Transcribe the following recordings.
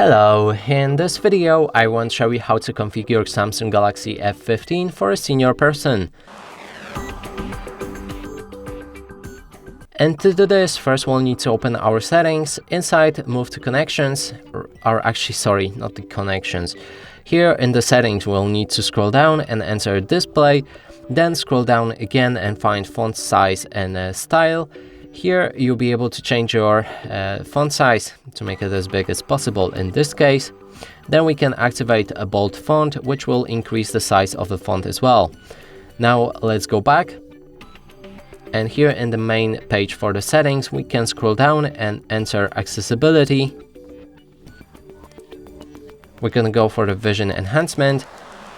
Hello, in this video I want to show you how to configure Samsung Galaxy F15 for a senior person. And to do this, first we'll need to open our settings. Inside, move to connections, not the connections. Here in the settings, we'll need to scroll down and enter display, then scroll down again and find font size and style. Here you'll be able to change your font size to make it as big as possible in this case. Then we can activate a bold font, which will increase the size of the font as well. Now let's go back. And here in the main page for the settings, we can scroll down and enter accessibility. We're gonna go for the vision enhancement.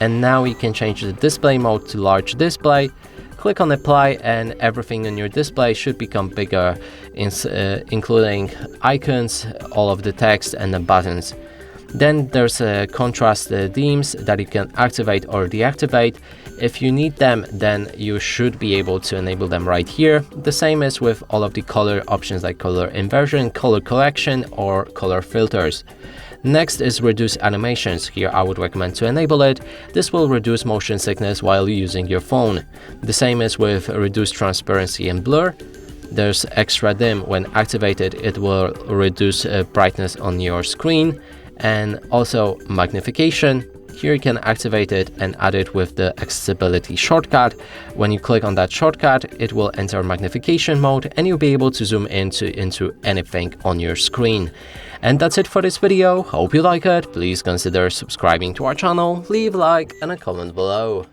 And now you can change the display mode to large display. Click on apply and everything in your display should become bigger, including icons, all of the text and the buttons. Then there's contrast themes that you can activate or deactivate. If you need them, then you should be able to enable them right here. The same is with all of the color options like color inversion, color correction, or color filters. Next is reduce animations. Here I would recommend to enable it. This will reduce motion sickness while using your phone. The same is with reduce transparency and blur. There's extra dim. When activated, it will reduce brightness on your screen. And also magnification. Here you can activate it and add it with the accessibility shortcut. When you click on that shortcut, it will enter magnification mode and you'll be able to zoom into anything on your screen. And that's it for this video. Hope you like it. Please consider subscribing to our channel, leave a like and a comment below.